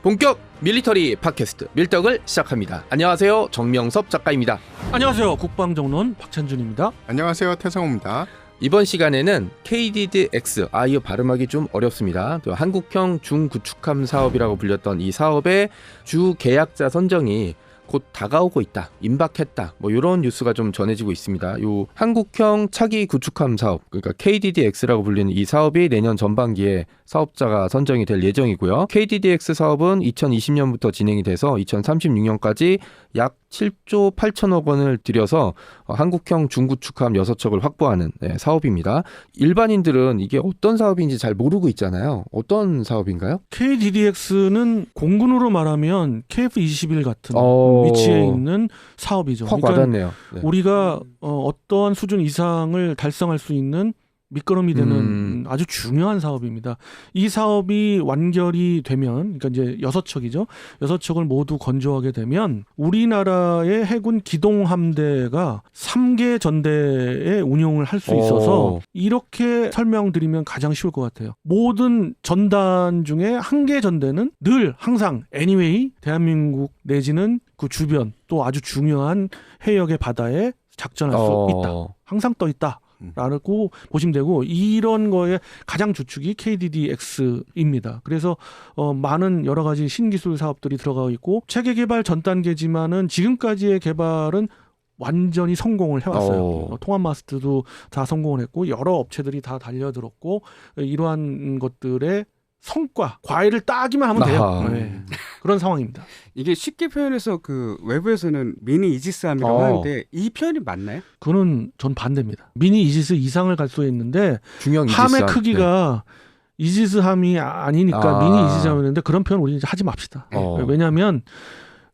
본격 밀리터리 팟캐스트 밀떡을 시작합니다. 안녕하세요, 정명섭 작가입니다. 안녕하세요, 국방정론 박찬준입니다. 안녕하세요, 태성호입니다. 이번 시간에는 KDDX, 이거 발음하기 좀 어렵습니다. 또 한국형 중구축함 사업이라고 불렸던 이 사업의 주 계약자 선정이 곧 다가오고 있다, 임박했다, 뭐 이런 뉴스가 좀 전해지고 있습니다. 요 한국형 차기 구축함 사업, 그러니까 KDDX라고 불리는 이 사업이 내년 전반기에 사업자가 선정이 될 예정이고요. KDDX 사업은 2020년부터 진행이 돼서 2036년까지 약 7조 8천억 원을 들여서 한국형 중구축함 6척을 확보하는 사업입니다. 일반인들은 이게 어떤 사업인지 잘 모르고 있잖아요. 어떤 사업인가요? KDDX는 공군으로 말하면 KF-21 같은 위치에 있는 사업이죠. 확 그러니까 와닿네요. 네. 우리가 어떠한 수준 이상을 달성할 수 있는 밑거름이 되는 아주 중요한 사업입니다. 이 사업이 완결이 되면, 그러니까 이제 6척이죠. 6척을 모두 건조하게 되면 우리나라의 해군 기동함대가 3개 전대의 운용을 할 수 있어서 이렇게 설명드리면 가장 쉬울 것 같아요. 모든 전단 중에 한 개 전대는 늘 항상 anyway 대한민국 내지는 그 주변 또 아주 중요한 해역의 바다에 작전할 수 있다. 항상 떠 있다. 라고 보시면 되고, 이런 거에 가장 주축이 KDDX입니다. 그래서 많은 여러 가지 신기술 사업들이 들어가 있고, 체계 개발 전 단계지만은 지금까지의 개발은 완전히 성공을 해왔어요. 통합 마스트도 다 성공을 했고, 여러 업체들이 다 달려들었고, 이러한 것들의 성과, 과외를 따기만 하면 돼요. 네. 그런 상황입니다. 이게 쉽게 표현해서 그 외부에서는 미니 이지스함이라고 하는데 이 표현이 맞나요? 그거는 전 반대입니다. 미니 이지스 이상을 갈 수 있는데 중형 함의 크기가 이지스함이 아니니까 미니 이지스함이었는데, 그런 표현 우리 이제 하지 맙시다. 왜냐하면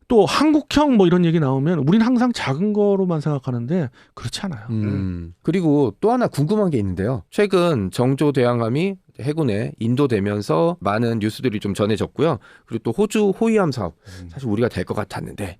또 한국형 뭐 이런 얘기 나오면 우리는 항상 작은 거로만 생각하는데 그렇지 않아요. 그리고 또 하나 궁금한 게 있는데요. 최근 정조 대항함이 해군에 인도되면서 많은 뉴스들이 좀 전해졌고요. 그리고 또 호주 호위함 사업, 사실 우리가 될 것 같았는데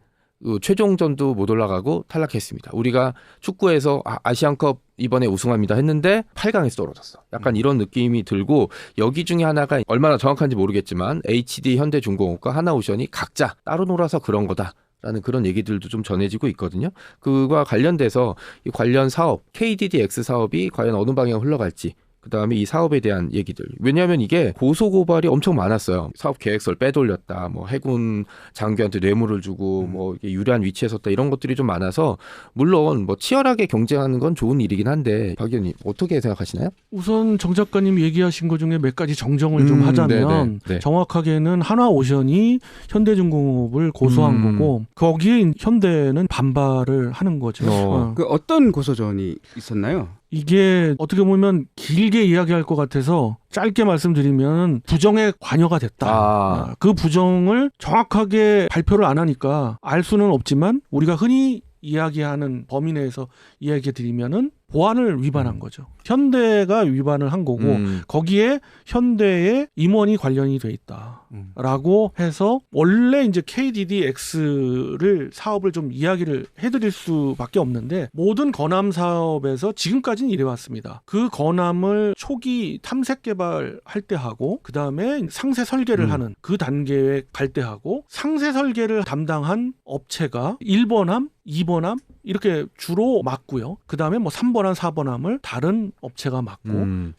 최종전도 못 올라가고 탈락했습니다. 우리가 축구에서 아시안컵 이번에 우승합니다 했는데 8강에서 떨어졌어. 약간 이런 느낌이 들고, 여기 중에 하나가 얼마나 정확한지 모르겠지만 HD 현대중공업과 하나오션이 각자 따로 놀아서 그런 거다 라는 그런 얘기들도 좀 전해지고 있거든요. 그와 관련돼서 이 관련 사업, KDDX 사업이 과연 어느 방향 흘러갈지, 그 다음에 이 사업에 대한 얘기들. 왜냐하면 이게 고소고발이 엄청 많았어요. 사업 계획서를 빼돌렸다, 뭐 해군 장교한테 뇌물을 주고, 뭐 이게 유리한 위치에 섰다, 이런 것들이 좀 많아서, 물론 뭐 치열하게 경쟁하는 건 좋은 일이긴 한데, 박 의원님 어떻게 생각하시나요? 우선 정 작가님 얘기하신 것 중에 몇 가지 정정을 좀 하자면, 네. 정확하게는 하나오션이 현대중공업을 고소한 거고, 거기에 현대는 반발을 하는 거죠. 그 어떤 고소전이 있었나요? 이게 어떻게 보면 길게 이야기할 것 같아서 짧게 말씀드리면 부정에 관여가 됐다. 그 부정을 정확하게 발표를 안 하니까 알 수는 없지만, 우리가 흔히 이야기하는 범위 내에서 이야기해 드리면은 보안을 위반한 거죠. 현대가 위반을 한 거고, 거기에 현대의 임원이 관련이 돼 있다라고 해서, 원래 이제 KDDX를 사업을 좀 이야기를 해드릴 수밖에 없는데, 모든 건함 사업에서 지금까지는 이래왔습니다. 그 건함을 초기 탐색 개발할 때 하고, 그 다음에 상세 설계를 하는 그 단계에 갈 때 하고, 상세 설계를 담당한 업체가 1번함, 2번함 이렇게 주로 맡고요. 그 다음에 뭐 3번함, 4번함을 다른 업체가 맡고,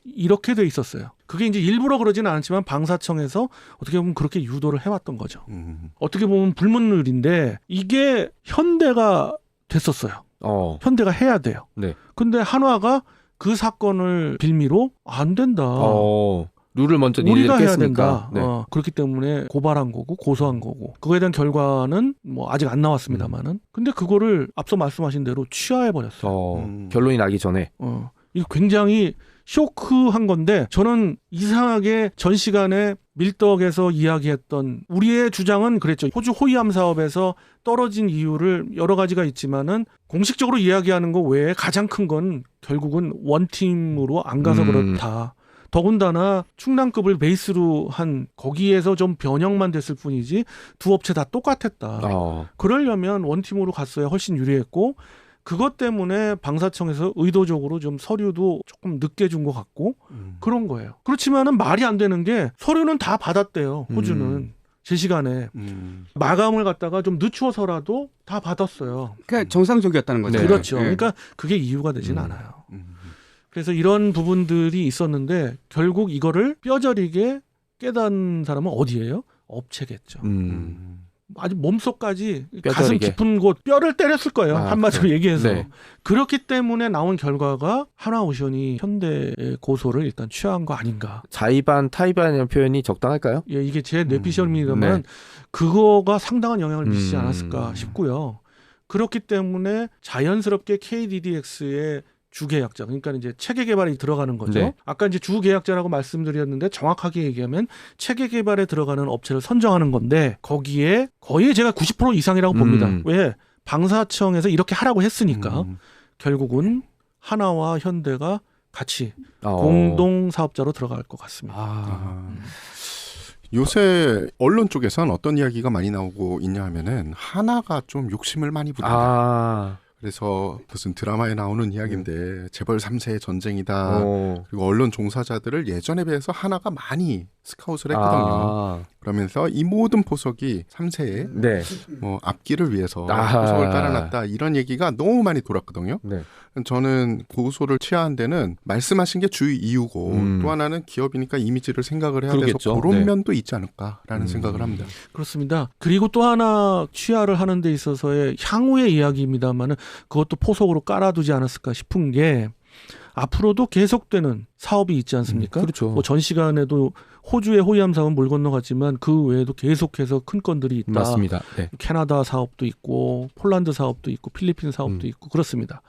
이렇게 돼 있었어요. 그게 이제 일부러 그러지는 않았지만 방사청에서 어떻게 보면 그렇게 유도를 해왔던 거죠. 어떻게 보면 불문율인데, 이게 현대가 됐었어요. 현대가 해야 돼요. 네. 근데 한화가 그 사건을 빌미로 안 된다. 룰을 먼저 우리가 해야 깼으니까. 된다. 네. 그렇기 때문에 고발한 거고 고소한 거고, 그거에 대한 결과는 뭐 아직 안 나왔습니다만은, 근데 그거를 앞서 말씀하신 대로 취하해 버렸어요. 결론이 나기 전에. 이거 굉장히 쇼크한 건데, 저는 이상하게 전 시간에 밀떡에서 이야기했던 우리의 주장은 그랬죠. 호주 호위함 사업에서 떨어진 이유를 여러 가지가 있지만은, 공식적으로 이야기하는 거 외에 가장 큰 건 결국은 원팀으로 안 가서 그렇다. 더군다나 충남급을 베이스로 한 거기에서 좀 변형만 됐을 뿐이지 두 업체 다 똑같았다. 그러려면 원팀으로 갔어야 훨씬 유리했고, 그것 때문에 방사청에서 의도적으로 좀 서류도 조금 늦게 준 것 같고 그런 거예요. 그렇지만은 말이 안 되는 게, 서류는 다 받았대요. 호주는. 제 시간에 마감을 갖다가 좀 늦추어서라도 다 받았어요. 그러니까 정상적이었다는 거죠. 네. 그렇죠. 네. 그러니까 그게 이유가 되진 않아요. 그래서 이런 부분들이 있었는데 결국 이거를 뼈저리게 깨닫는 사람은 어디예요? 업체겠죠. 아주 몸속까지 가슴 뼈저리게. 깊은 곳 뼈를 때렸을 거예요. 아, 한마디로 그래요? 얘기해서. 네. 그렇기 때문에 나온 결과가 하나오션이 현대의 고소를 일단 취한 거 아닌가. 자의반 타의반이라는 표현이 적당할까요? 예, 이게 제 뇌피셜입니다만 네. 그거가 상당한 영향을 미치지 음. 않았을까 싶고요. 그렇기 때문에 자연스럽게 KDDX의 주계약자, 그러니까 이제 체계 개발이 들어가는 거죠. 네. 아까 이제 주계약자라고 말씀드렸는데 정확하게 얘기하면 체계 개발에 들어가는 업체를 선정하는 건데 거기에 거의 제가 90% 이상이라고 봅니다. 왜? 방사청에서 이렇게 하라고 했으니까 결국은 하나와 현대가 같이 공동 사업자로 들어갈 것 같습니다. 요새 언론 쪽에선 어떤 이야기가 많이 나오고 있냐 하면은 하나가 좀 욕심을 많이 부린다. 그래서 무슨 드라마에 나오는 이야기인데 재벌 3세의 전쟁이다. 그리고 언론 종사자들을 예전에 비해서 하나가 많이 스카웃을 했거든요. 그러면서 이 모든 포석이 3세의 네. 뭐 앞길을 위해서 포석을 깔아놨다. 이런 얘기가 너무 많이 돌았거든요. 네. 저는 고소를 취하한 데는 말씀하신 게 주 이유고 또 하나는 기업이니까 이미지를 생각을 해야 그러겠죠. 돼서 그런 네. 면도 있지 않을까라는 생각을 합니다. 그렇습니다. 그리고 또 하나 취하를 하는 데 있어서의 향후의 이야기입니다만은 그것도 포석으로 깔아두지 않았을까 싶은 게 앞으로도 계속되는 사업이 있지 않습니까? 그렇죠. 뭐 전 시간에도 호주의 호위함 사업은 물 건너갔지만 그 외에도 계속해서 큰 건들이 있다. 맞습니다. 네. 캐나다 사업도 있고 폴란드 사업도 있고 필리핀 사업도 있고 그렇습니다.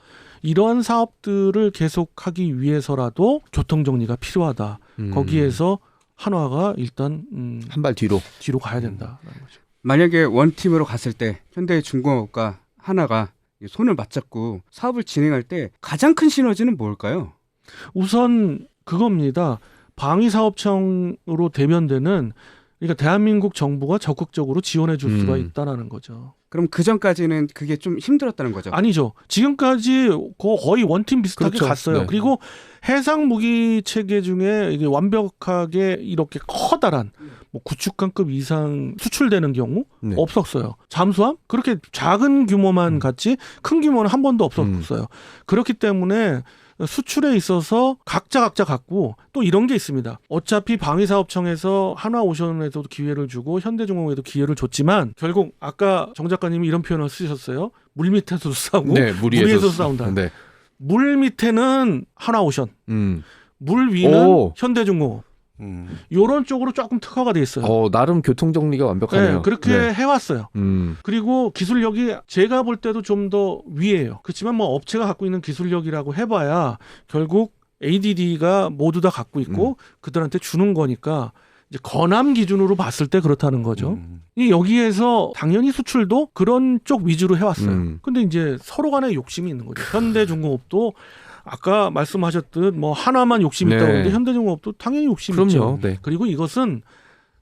이러한 사업들을 계속하기 위해서라도 교통정리가 필요하다. 거기에서 한화가 일단 한 발 뒤로 가야 된다라는 거죠. 만약에 원팀으로 갔을 때 현대중공업과 하나가 손을 맞잡고 사업을 진행할 때 가장 큰 시너지는 뭘까요? 우선 그겁니다. 방위사업청으로 대면되는 그러니까 대한민국 정부가 적극적으로 지원해 줄 수가 있다는 거죠. 그럼 그 전까지는 그게 좀 힘들었다는 거죠? 아니죠. 지금까지 거의 원팀 비슷하게 그렇죠. 갔어요. 네. 그리고 해상 무기 체계 중에 이게 완벽하게 이렇게 커다란 뭐 구축함급 이상 수출되는 경우 네. 없었어요. 잠수함 그렇게 작은 규모만 갔지 큰 규모는 한 번도 없었어요. 그렇기 때문에 수출에 있어서 각자 갖고 또 이런 게 있습니다. 어차피 방위사업청에서 한화오션에서도 기회를 주고 현대중공업에도 기회를 줬지만 결국 아까 정 작가님이 이런 표현을 쓰셨어요. 물 밑에서도 싸우고 네, 물 위에서도 싸운다. 네. 물 밑에는 한화오션, 물 위는 현대중공업. 이런 쪽으로 조금 특화가 돼 있어요. 나름 교통정리가 완벽하네요. 네, 그렇게 해왔어요. 음. 그리고 기술력이 제가 볼 때도 좀 더 위에요. 그렇지만 뭐 업체가 갖고 있는 기술력이라고 해봐야 결국 ADD가 모두 다 갖고 있고 그들한테 주는 거니까 이제 건함 기준으로 봤을 때 그렇다는 거죠. 이 여기에서 당연히 수출도 그런 쪽 위주로 해왔어요. 근데 이제 서로 간에 욕심이 있는 거죠. 현대중공업도 아까 말씀하셨듯 뭐 하나만 욕심이 네. 있다고 하는데 현대중공업도 당연히 욕심이 그럼요. 있죠. 네. 그리고 이것은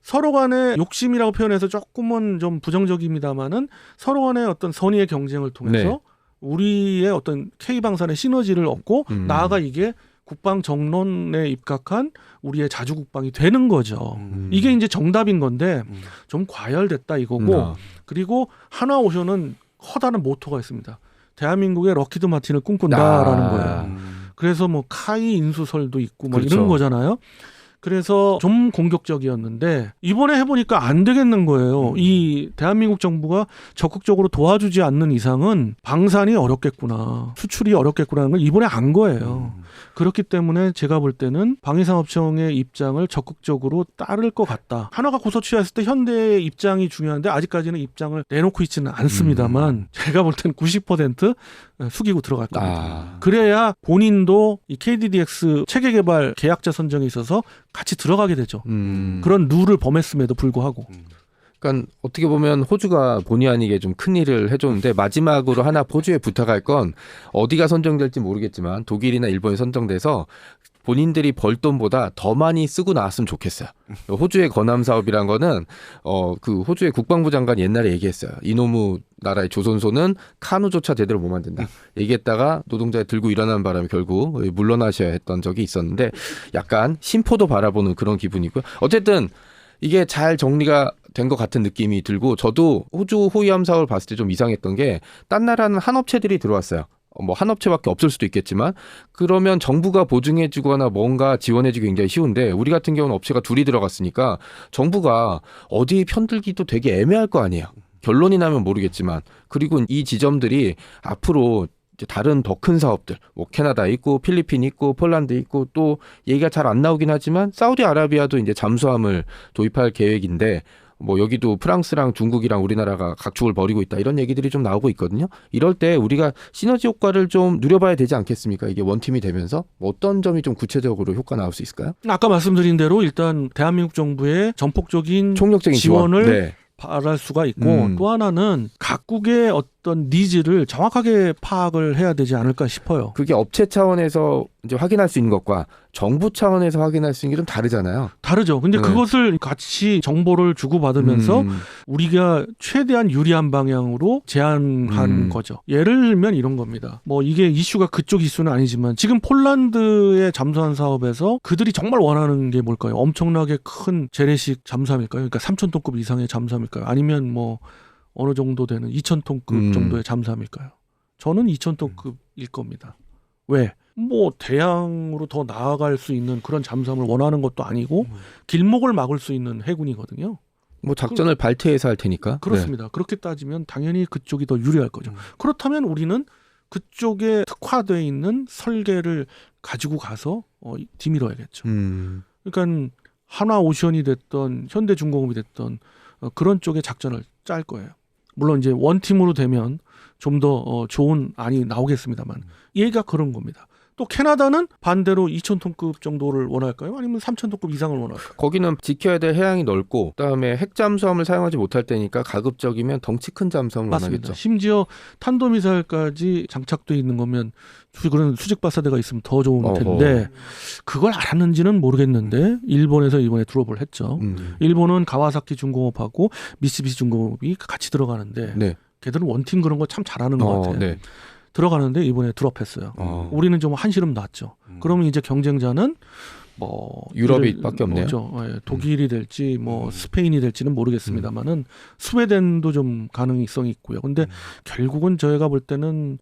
서로 간의 욕심이라고 표현해서 조금은 좀 부정적입니다만은 서로 간의 어떤 선의의 경쟁을 통해서 네. 우리의 어떤 K방산의 시너지를 얻고 나아가 이게 국방 정론에 입각한 우리의 자주국방이 되는 거죠. 이게 이제 정답인 건데 좀 과열됐다 이거고 그리고 한화오션은 커다란 모토가 있습니다. 대한민국의 럭키드 마틴을 꿈꾼다라는 거예요. 그래서 뭐 카이 인수설도 있고 뭐 그렇죠. 이런 거잖아요. 그래서 좀 공격적이었는데 이번에 해보니까 안 되겠는 거예요. 이 대한민국 정부가 적극적으로 도와주지 않는 이상은 방산이 어렵겠구나, 수출이 어렵겠구나는 걸 이번에 안 거예요. 그렇기 때문에 제가 볼 때는 방위산업청의 입장을 적극적으로 따를 것 같다. 하나가 고소 취했을 때 현대의 입장이 중요한데 아직까지는 입장을 내놓고 있지는 않습니다만 제가 볼 때는 90% 숙이고 들어갈 겁니다. 그래야 본인도 이 KDDX 체계개발 계약자 선정에 있어서 같이 들어가게 되죠. 그런 룰을 범했음에도 불구하고. 그러니까 어떻게 보면 호주가 본의 아니게 좀 큰 일을 해줬는데 마지막으로 하나 호주에 부탁할 건 어디가 선정될지 모르겠지만 독일이나 일본이 선정돼서 본인들이 벌 돈보다 더 많이 쓰고 나왔으면 좋겠어요. 호주의 건함 사업이란 거는 그 호주의 국방부 장관 옛날에 얘기했어요. 이놈의 나라의 조선소는 카누조차 제대로 못 만든다. 얘기했다가 노동자에 들고 일어나는 바람에 결국 물러나셔야 했던 적이 있었는데 약간 심포도 바라보는 그런 기분이고요. 어쨌든 이게 잘 정리가 된 것 같은 느낌이 들고 저도 호주 호위함 사업을 봤을 때 좀 이상했던 게 딴 나라는 한 업체들이 들어왔어요. 뭐 한 업체밖에 없을 수도 있겠지만 그러면 정부가 보증해주거나 뭔가 지원해주기 굉장히 쉬운데 우리 같은 경우는 업체가 둘이 들어갔으니까 정부가 어디 편들기도 되게 애매할 거 아니에요. 결론이 나면 모르겠지만 그리고 이 지점들이 앞으로 이제 다른 더 큰 사업들 뭐 캐나다 있고 필리핀 있고 폴란드 있고 또 얘기가 잘 안 나오긴 하지만 사우디아라비아도 이제 잠수함을 도입할 계획인데 뭐 여기도 프랑스랑 중국이랑 우리나라가 각축을 벌이고 있다 이런 얘기들이 좀 나오고 있거든요. 이럴 때 우리가 시너지 효과를 좀 누려봐야 되지 않겠습니까? 이게 원팀이 되면서 뭐 어떤 점이 좀 구체적으로 효과 나올 수 있을까요? 아까 말씀드린 대로 일단 대한민국 정부의 전폭적인 총력적인 지원을 네. 바랄 수가 있고 또 하나는 각국의 어떤 니즈를 정확하게 파악을 해야 되지 않을까 싶어요. 그게 업체 차원에서 이제 확인할 수 있는 것과 정부 차원에서 확인할 수 있는 게 좀 다르잖아요. 다르죠. 근데 네. 그것을 같이 정보를 주고받으면서 우리가 최대한 유리한 방향으로 제안한 거죠. 예를 들면 이런 겁니다. 뭐 이게 이슈가 그쪽 이슈는 아니지만 지금 폴란드의 잠수함 사업에서 그들이 정말 원하는 게 뭘까요? 엄청나게 큰 재래식 잠수함일까요? 그러니까 3,000톤급 이상의 잠수함일까요? 아니면 뭐 어느 정도 되는 2,000톤급 정도의 잠수함일까요? 저는 2,000톤급일 겁니다. 왜? 뭐 대양으로 더 나아갈 수 있는 그런 잠수함을 원하는 것도 아니고 길목을 막을 수 있는 해군이거든요. 뭐 작전을 발트해서 할 테니까. 그렇습니다. 그렇게 따지면 당연히 그쪽이 더 유리할 거죠. 그렇다면 우리는 그쪽에 특화되어 있는 설계를 가지고 가서 뒤밀어야겠죠. 그러니까 한화오션이 됐던 현대중공업이 됐던 그런 쪽의 작전을 짤 거예요. 물론 이제 원팀으로 되면 좀 더 좋은 안이 나오겠습니다만 얘가 그런 겁니다. 또 캐나다는 반대로 2,000톤급 정도를 원할까요? 아니면 3,000톤급 이상을 원할까요? 거기는 지켜야 될 해양이 넓고 그다음에 핵잠수함을 사용하지 못할 때니까 가급적이면 덩치 큰 잠수함을 맞습니다. 원하겠죠. 심지어 탄도미사일까지 장착돼 있는 거면 그런 수직 발사대가 있으면 더 좋은 텐데 그걸 알았는지는 모르겠는데 일본에서 이번에 드롭을 했죠. 일본은 가와사키 중공업하고 미쓰비시 중공업이 같이 들어가는데 네. 걔들은 원팀 그런 거 참 잘하는 것 같아요. 네. 들어가는데 이번에 드롭했어요. 우리는 좀 한시름 났죠. 그러면 이제 경쟁자는 뭐 유럽밖에 없네요. 독일이 될지 뭐 스페인이 될지는 모르겠습니다만은 스웨덴도 좀 가능성이 있고요. 근데 결국은 저희가 볼 때는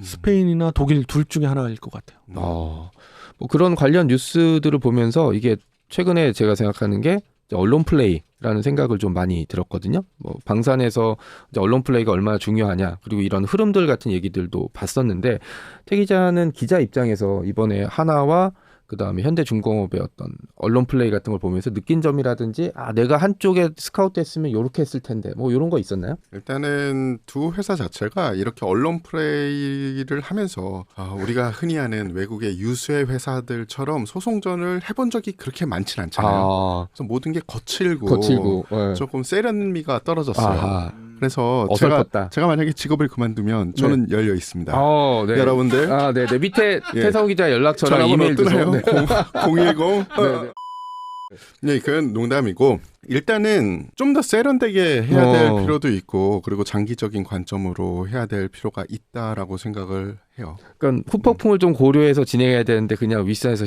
스페인이나 독일 둘 중에 하나일 것 같아요. 뭐 그런 관련 뉴스들을 보면서 이게 최근에 제가 생각하는 게 언론 플레이라는 생각을 좀 많이 들었거든요. 뭐 방산에서 이제 언론 플레이가 얼마나 중요하냐 그리고 이런 흐름들 같은 얘기들도 봤었는데 태 기자는 기자 입장에서 이번에 하나와 그다음에 현대중공업의 어떤 언론 플레이 같은 걸 보면서 느낀 점이라든지 내가 한쪽에 스카우트 했으면 이렇게 했을 텐데 뭐 이런 거 있었나요? 일단은 두 회사 자체가 이렇게 언론 플레이를 하면서 우리가 흔히 아는 외국의 유수의 회사들처럼 소송전을 해본 적이 그렇게 많진 않잖아요. 그래서 모든 게 거칠고 네. 조금 세련미가 떨어졌어요. 그래서 어설펐다. 제가 만약에 직업을 그만두면 저는 열려 있습니다. 네. 여러분들 네. 밑에 태성우 기자 연락처랑 이메일 뜨나요? 주세요. 010. 네, 그건 농담이고 일단은 좀 더 세련되게 해야 될 필요도 있고 그리고 장기적인 관점으로 해야 될 필요가 있다라고 생각을 해요. 그러니까 후폭풍을 좀 고려해서 진행해야 되는데 그냥 윗선에서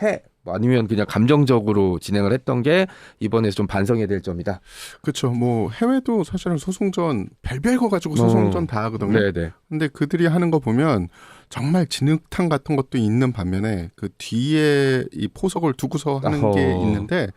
해. 아니면 그냥 감정적으로 진행을 했던 게 이번에서 좀 반성해야 될 점이다. 그렇죠. 뭐 해외도 사실은 소송전 별별 거 가지고 소송전 다 하거든요. 네네. 근데 그들이 하는 거 보면 정말 진흙탕 같은 것도 있는 반면에 그 뒤에 이 포석을 두고서 하는 게 있는데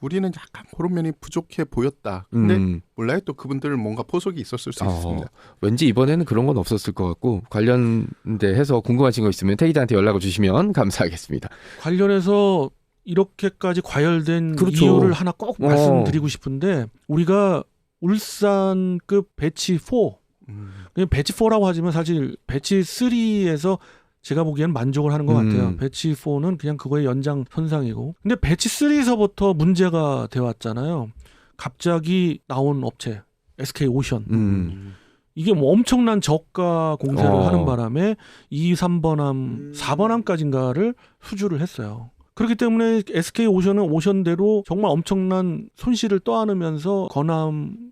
우리는 약간 그런 면이 부족해 보였다. 근데 몰라요. 또 그분들 뭔가 포석이 있었을 수 있습니다. 왠지 이번에는 그런 건 없었을 것 같고 관련돼서 궁금하신 거 있으면 태 기자한테 연락을 주시면 감사하겠습니다. 관련해서 이렇게까지 과열된 이유를 하나 꼭 말씀드리고 싶은데 우리가 울산급 배치 4 배치 4라고 하지만 사실 배치 3에서 제가 보기에는 만족을 하는 것 같아요. 배치 4는 그냥 그거의 연장선상이고 근데 배치 3에서부터 문제가 되어왔잖아요. 갑자기 나온 업체 SK오션 이게 뭐 엄청난 저가 공세를 하는 바람에 2, 3번함, 4번함까지인가를 수주를 했어요. 그렇기 때문에 SK오션은 오션대로 정말 엄청난 손실을 떠안으면서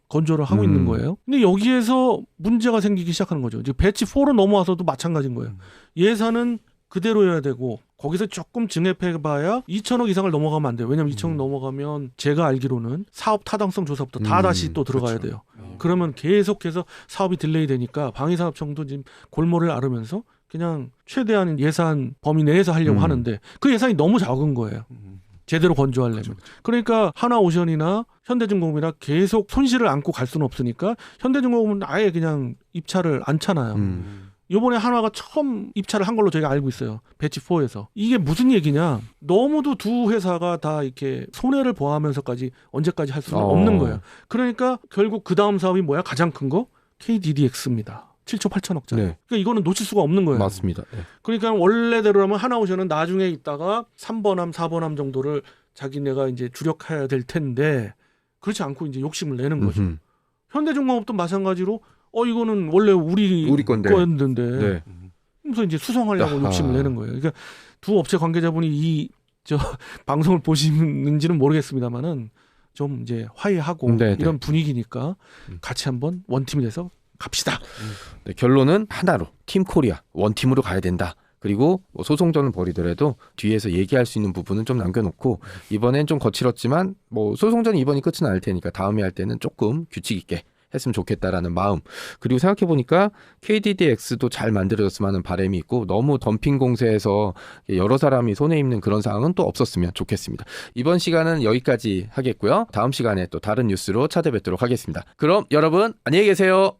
건조를 하고 있는 거예요. 근데 여기에서 문제가 생기기 시작하는 거죠. 이제 배치 4로 넘어와서도 마찬가지인 거예요. 예산은 그대로여야 되고 거기서 조금 증액해봐야 2천억 이상을 넘어가면 안 돼요. 왜냐하면 2천억 넘어가면 제가 알기로는 사업 타당성 조사부터 다 다시 또 들어가야 그렇죠. 돼요. 그러면 계속해서 사업이 딜레이 되니까 방위산업청도 지금 골몰을 앓으면서 그냥 최대한 예산 범위 내에서 하려고 하는데 그 예산이 너무 작은 거예요. 제대로 건조하려면. 그렇죠. 그러니까 하나오션이나 현대중공업이나 계속 손실을 안고 갈 수는 없으니까 현대중공업은 아예 그냥 입찰을 않잖아요. 요번에 한화가 처음 입찰을 한 걸로 저희가 알고 있어요. 배치 4에서. 이게 무슨 얘기냐. 너무도 두 회사가 다 이렇게 손해를 보하면서까지 언제까지 할 수는 없는 거예요. 그러니까 결국 그 다음 사업이 뭐야? 가장 큰 거? KDDX입니다. 7조 8천억짜리. 네. 그러니까 이거는 놓칠 수가 없는 거예요. 맞습니다. 네. 그러니까 원래대로라면 하나오션은 나중에 있다가 3번함, 4번함 정도를 자기네가 이제 주력해야 될 텐데 그렇지 않고 이제 욕심을 내는 거죠. 현대중공업도 마찬가지로 이거는 원래 우리 건데. 거였는데 네. 그래서 이제 수성하려고 아하. 욕심을 내는 거예요. 그러니까 두 업체 관계자분이 이 방송을 보시는지는 모르겠습니다만은 좀 이제 화해하고 네, 이런 분위기니까 같이 한번 원팀이 돼서 갑시다. 네, 결론은 하나로 팀 코리아 원팀으로 가야 된다. 그리고 뭐 소송전을 벌이더라도 뒤에서 얘기할 수 있는 부분은 좀 남겨놓고 이번엔 좀 거칠었지만 뭐 소송전이 이번이 끝은 아닐 테니까 다음에 할 때는 조금 규칙 있게 했으면 좋겠다라는 마음. 그리고 생각해보니까 KDDX도 잘 만들어졌으면 하는 바람이 있고 너무 덤핑 공세에서 여러 사람이 손해 입는 그런 상황은 또 없었으면 좋겠습니다. 이번 시간은 여기까지 하겠고요. 다음 시간에 또 다른 뉴스로 찾아뵙도록 하겠습니다. 그럼 여러분 안녕히 계세요.